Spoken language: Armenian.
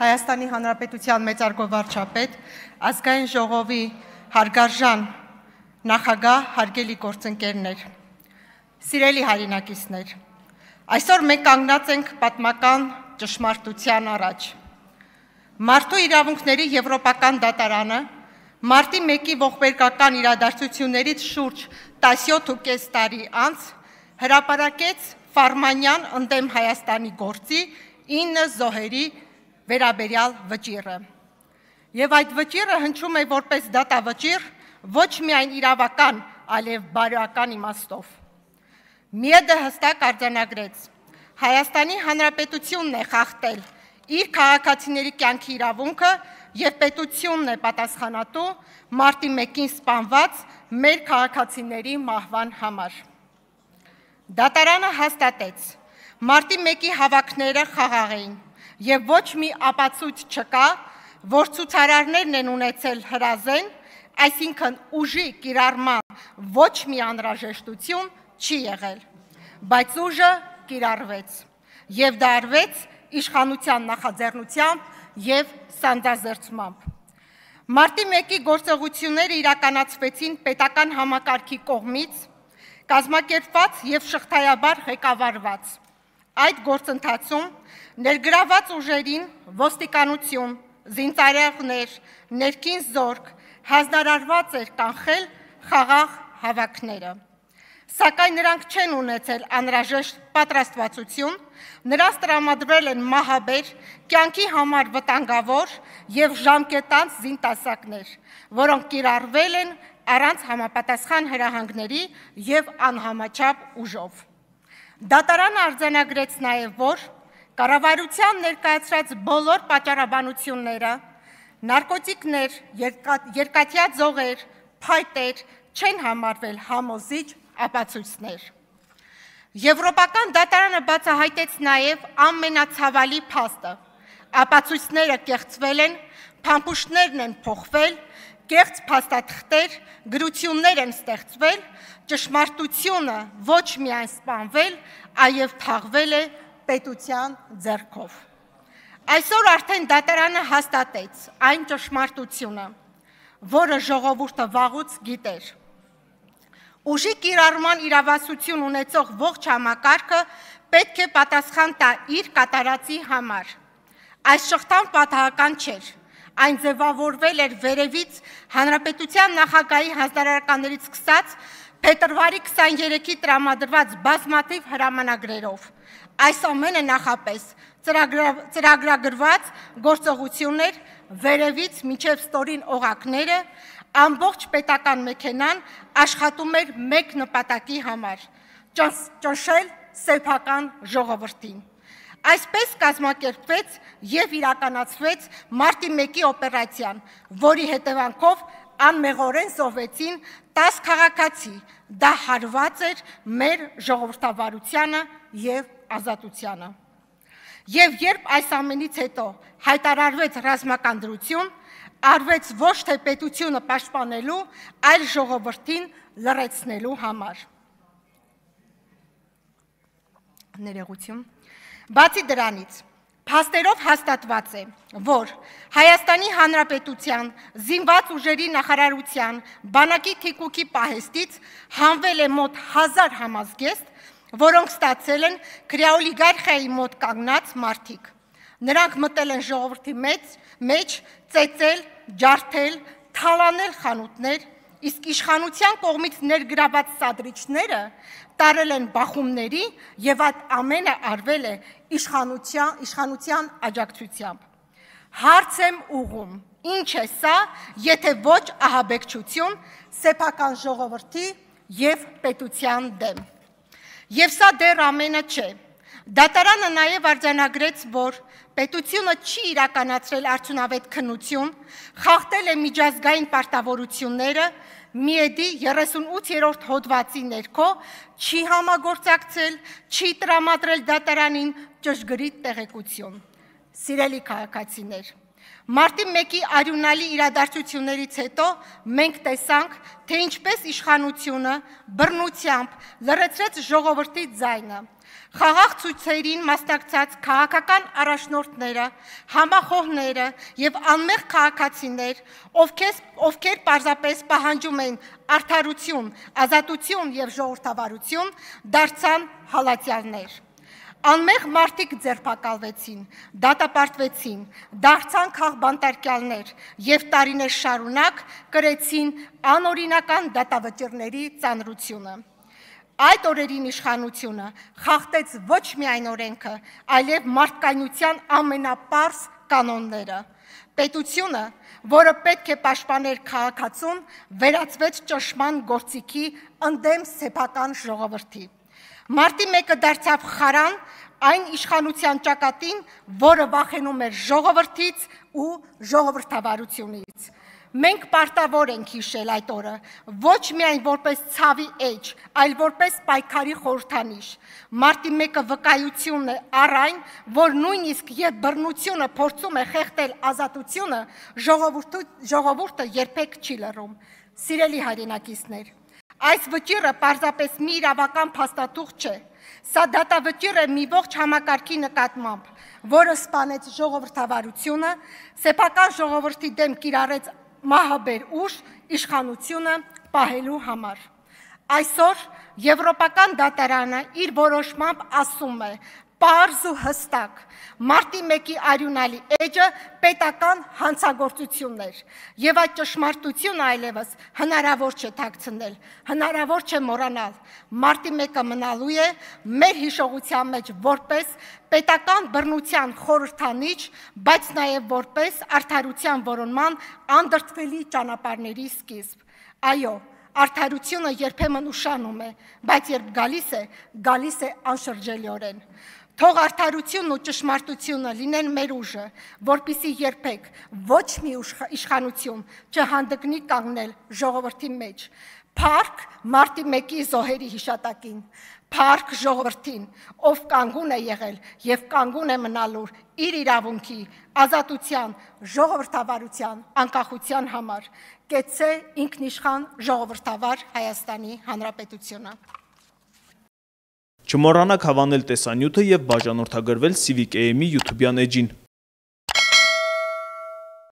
Հայաստանի Հանրապետության մեծարգո վարչապետ, ազգային ժողովի հարգարժան նախագահ, հարգելի գործընկերներ, սիրելի հայրենակիցներ, այսօր մենք կանգնած ենք պատմական ճշմարտության առաջ։ Մարդու իրավունքների եվրոպական դատարանը մարտի 1-ի ողբերգական իրադարձություններից շուրջ 17.5 տարի անց հրապարակեց Ֆարմանյան ընդդեմ Հայաստանի գործի 9 զոհերի վերաբերյալ վճիռը։ Եվ այդ վճիռը հնչում է որպես դատավճիռ ոչ միայն իրավական, այլև բարոյական իմաստով։ Միեդը հստակ արձանագրեց. Հայաստանի Հանրապետությունն է խախտել իր քաղաքացիների կյանքի իրավունքը եւ պետությունն է պատասխանատու մարտի 1-ին սպանված մեր քաղաքացիների մահվան համար։ Դատարանը հաստատեց. մարտի 1-ի հավաքները խաղաղ էին եւ ոչ մի ապացույց չկա, որ ցուցարարներն են ունեցել հրազեն, այսինքն ուժի կիրառման ոչ մի անհրաժեշտություն չի եղել, բայց ուժը կիրառվեց եւ դա արվեց իշխանության նախաձեռնությամբ եւ սանձազերծմամբ։ Մարտի 1-ի գործողությունները իրականացվեցին պետական համակարգի կողմից, կազմակերպված եւ շղթայաբար ղեկավարված։ Այդ գործընթացում ներգրաված ուժերին ոստիկանություն, զինծառայողներ, ներքին զորք հանձնարարված էր կանխել խաղաղ հավաքները։ Սակայն նրանք չեն ունեցել անհրաժեշտ պատրաստվածություն, նրանց տրամադրվել են մահաբեր, կյանքի համար վտանգավոր եւ ժամկետանց զինտասակներ, որոնք կիրառվել են առանց համապատասխան հրահանգների եւ անհամաչափ ուժով։ Դատարանը արձանագրեց նաեւ, որ կառավարության ներկայացրած բոլոր պատճառաբանությունները, նարկոտիկներ, երկաթյա ձողեր, փայտեր չեն համարվել համոզիչ ապացույցներ։ Եվրոպական դատարանը բացահայտեց նաև ամենացավալի փաստը։ Ապացույցները կեղծվել են, փամփուշտներն են փոխվել, կեղծ փաստաթղթեր, գրություններ են ստեղծվել, ճշմարտությունը ոչ միայն սպանվել, այլև թաղվել է պետության ձեռքով։ Այսօր արդեն դատարանը հաստատեց այն ճշմարտությունը, որը ժողովուրդը վաղուց գիտեր։ Ուժի կիրառման իրավասություն ունեցող ողջ համակարգը պետք է պատասխան տա իր կատարածի համար։ Այս շղթան պատահական չէր, այն ձևավորվել էր վերևից Հանրապետության նախագահի հանձնարարականներից սկսած փետրվարի 23-ի տրամադրված բազմաթիվ հրամանագրերով։ Այս ամենը նախապես ծրագրագրված գործողություններ վերևից մինչև ստորին օղակները, ամբողջ պետական մեքենան աշխատում էր մեկ նպատակի համար՝ ճնշել սեփական ժողովրդին։ Այսպես կազմակերպվեց եւ իրականացվեց մարտի 1-ի օպերացիան, որի հետևանքով անմեղորեն զոհվեցին 10 քաղաքացի, դա հարված էր մեր ժողովրդավարությանը եւ ազատությանը։ Եվ երբ այս ամենից հետո հայտարարվեց ռազմական դրություն, արվեց ոչ թե պետությունը պաշտպանելու, այլ ժողովրդին լռեցնելու համար։ Ներողություն։ Բացի դրանից, փաստերով հաստատված է, որ Հայաստանի Հանրապետության զինված ուժերի նախարարության բանակի թիկունքի պահեստից հանվել է մոտ 1000 համազգեստ, որոնք ստացել են քրեաօլիգարխիայի մոտ կանգնած մարդիկ։ Նրանք մտել են ժողովրդի մեջ, ծեծել, ջարդել, թալանել խանութներ, իսկ իշխանության կողմից ներգրաված սադրիչները տարել են բախումների եւ այդ ամենը արվել է իշխանության աջակցությամբ։ Հարց եմ ուղղում, ինչ է սա, եթե ոչ ահաբեկչություն սեփական ժողովրդի եւ պետության դեմ։ Եվ սա դեռ ամենը չէ։ Դատարանը նաև արձանագրեց, որ պետությունը չի իրականացրել արդյունավետ քննություն, խախտել է միջազգային պարտավորությունները, Միեդի 38-րդ հոդվածի ներքո չի համագործակցել, չի տրամադրել դատարանին ճշգրիտ տեղեկություն։ Սիրելի քաղաքացիներ, մարտի 1-ի արյունալի իրադարձություններից հետո մենք տեսանք, թե ինչպես իշխանությունը բռնությամբ լռեցրեց ժողովրդի ձայնը, Խաղաղ ցույցերին մասնակցած քաղաքական առաջնորդները, համախոհները եւ անմեղ քաղաքացիներ, ովքեր պարզապես պահանջում են արդարություն, ազատություն եւ ժողովրդավարություն, դարձան հալածյալներ։ Անմեղ մարդիկ ձերբակալվեցին, դատապարտվեցին, դարձան քաղբանտարկյալներ եւ տարիներ շարունակ կրեցին անօրինական դատավճիռների ծանրությունը։ Այդ օրերին իշխանությունը խախտեց ոչ միայն օրենքը, այլև մարդկայնության ամենապարզ կանոնները։ Պետությունը, որը պետք է պաշտպաներ քաղաքացուն, վերածվեց ճնշման գործիքի ընդդեմ սեփական ժողովրդի։ Մարտի 1-ը դարձավ խարան այն իշխանության ճակատին, որը վախենում էր ժողովրդից ու ժողովրդավարությունից։ Մենք պարտավոր ենք հիշել այդ օրը, ոչ միայն որպես ցավի էջ, այլ որպես պայքարի խորհրդանիշ։ Մարտի 1-ը վկայությունն է առ այն, որ նույնիսկ երբ բռնությունը փորձում է խեղդել ազատությունը, ժողովուրդը երբեք չի լռում։ Սիրելի հայրենակիցներ, այս վճիռը պարզապես մի իրավական փաստաթուղթ չէ, սա դատավճիռ է մի ողջ համակարգի նկատմամբ, որը սպանեց ժողովրդավարությունը, սեփական ժողովրդի դեմ կիրառեց մահաբեր ուժ իշխանությունը պահելու համար։ Այսօր Եվրոպական դատարանը իր որոշմամբ ասում է պարզ ու հստակ. Մարտի 1-ի արյունալի էջը պետական հանցագործությունն էր, եւ այդ ճշմարտությունը այլևս հնարավոր չէ թաքցնել, հնարավոր չէ մոռանալ։ Մարտի 1-ը մնալու է մեր հիշողության մեջ որպես պետական բռնության խորհրդանիշ, բայց նաև որպես արդարության որոնման անդրդվելի ճանապարհների սկիզբ։ Այո, արդարությունը երբեմն ուշանում է, բայց երբ գալիս է անշրջելիորեն։ Թող արդարությունն ու ճշմարտությունը լինեն մեր ուժը, որպեսզի երբեք ոչ մի իշխանություն չհանդգնի կանգնել ժողովրդի մեջ։ Փառք մարտի 1-ի զոհերի հիշատակին, փառք ժողովրդին, ով կանգուն է եղել եւ կանգուն է մնալու իր իրավունքի, ազատության, ժողովրդավարության, անկախության համար։ Կեցցե ինքնիշխան ժողովրդավար Հայաստանի Հանրապետությունը։ Չմոռանաք հավանել տեսանյութը եւ բաժանորդագրվել Civic AM-ի YouTube-յան էջին։